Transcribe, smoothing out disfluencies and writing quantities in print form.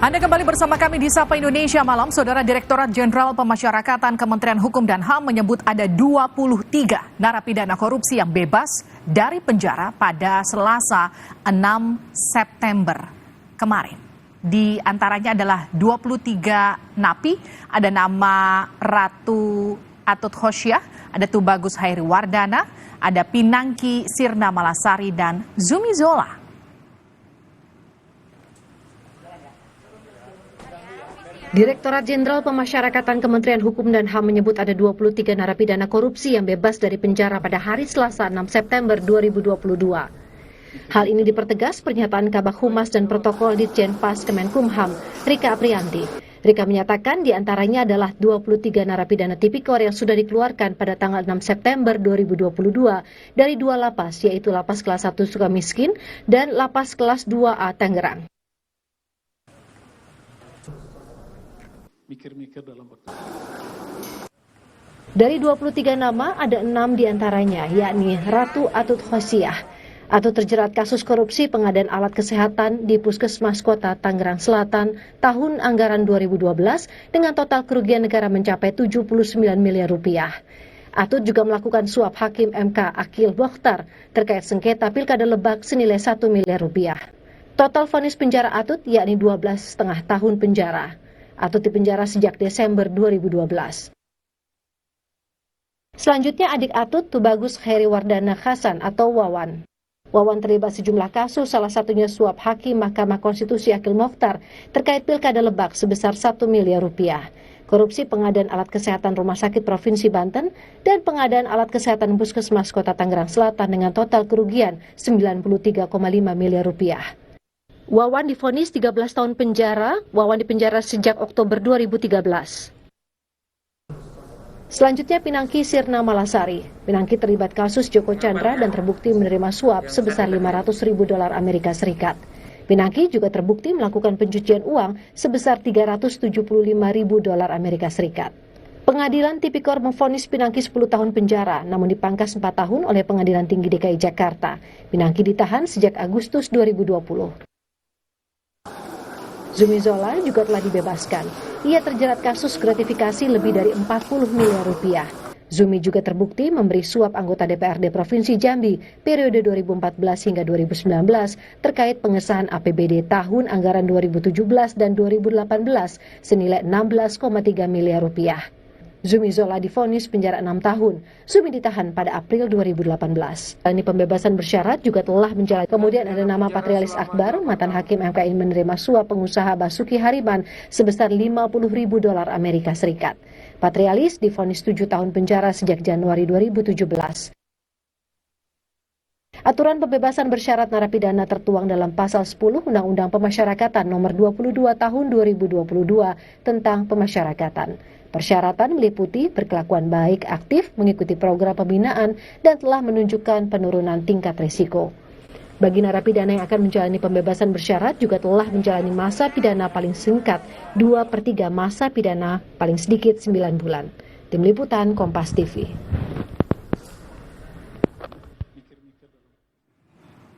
Anda kembali bersama kami di Sapa Indonesia Malam. Saudara, Direktorat Jenderal Pemasyarakatan Kementerian Hukum dan HAM menyebut ada 23 narapidana korupsi yang bebas dari penjara pada Selasa 6 September kemarin. Di antaranya adalah 23 napi, ada nama Ratu Atut Khosyah, ada Tubagus Hairi Wardana, ada Pinangki Sirna Malasari, dan Zumi Zola. Direktorat Jenderal Pemasyarakatan Kementerian Hukum dan HAM menyebut ada 23 narapidana korupsi yang bebas dari penjara pada hari Selasa 6 September 2022. Hal ini dipertegas pernyataan Kabag Humas dan Protokol Ditjen Pas Kemenkumham, Rika Aprianti. Rika menyatakan di antaranya adalah 23 narapidana tipikor yang sudah dikeluarkan pada tanggal 6 September 2022 dari dua lapas, yaitu Lapas Kelas 1 Sukamiskin dan Lapas Kelas 2A Tangerang. Dari 23 nama, ada 6 diantaranya, yakni Ratu Atut Khosyah. Atut terjerat kasus korupsi pengadaan alat kesehatan di Puskesmas Kota Tangerang Selatan tahun anggaran 2012 dengan total kerugian negara mencapai 79 miliar rupiah. Atut juga melakukan suap Hakim MK Akil Bokhtar terkait sengketa Pilkada Lebak senilai 1 miliar rupiah. Total vonis penjara Atut yakni 12,5 tahun penjara. Atut dipenjara sejak Desember 2012. Selanjutnya adik Atut, Tubagus Hairi Wardana Hasan atau Wawan. Wawan terlibat sejumlah kasus, salah satunya suap Hakim Mahkamah Konstitusi Akil Mokhtar terkait Pilkada Lebak sebesar 1 miliar rupiah. Korupsi pengadaan alat kesehatan Rumah Sakit Provinsi Banten dan pengadaan alat kesehatan Puskesmas Kota Tangerang Selatan dengan total kerugian 93,5 miliar rupiah. Wawan divonis 13 tahun penjara. Wawan dipenjara sejak Oktober 2013. Selanjutnya Pinangki Sirna Malasari. Pinangki terlibat kasus Joko Chandra dan terbukti menerima suap sebesar $500.000 Amerika Serikat. Pinangki juga terbukti melakukan pencucian uang sebesar $375.000 Amerika Serikat. Pengadilan Tipikor memvonis Pinangki 10 tahun penjara, namun dipangkas 4 tahun oleh Pengadilan Tinggi DKI Jakarta. Pinangki ditahan sejak Agustus 2020. Zumi Zola juga telah dibebaskan. Ia terjerat kasus gratifikasi lebih dari 40 miliar rupiah. Zumi juga terbukti memberi suap anggota DPRD Provinsi Jambi periode 2014 hingga 2019 terkait pengesahan APBD tahun anggaran 2017 dan 2018 senilai 16,3 miliar rupiah. Zumi Zola divonis penjara 6 tahun. Zumi ditahan pada April 2018. Ini pembebasan bersyarat juga telah menjalani. Kemudian ada nama Patrialis Akbar, mantan Hakim MK ini menerima suap pengusaha Basuki Hariman sebesar $50.000 Amerika Serikat. Patrialis divonis 7 tahun penjara sejak Januari 2017. Aturan pembebasan bersyarat narapidana tertuang dalam Pasal 10 Undang-Undang Pemasyarakatan Nomor 22 Tahun 2022 tentang Pemasyarakatan. Persyaratan meliputi berkelakuan baik, aktif, mengikuti program pembinaan, dan telah menunjukkan penurunan tingkat risiko. Bagi narapidana yang akan menjalani pembebasan bersyarat juga telah menjalani masa pidana paling singkat 2/3 masa pidana paling sedikit 9 bulan. Tim Liputan Kompas TV.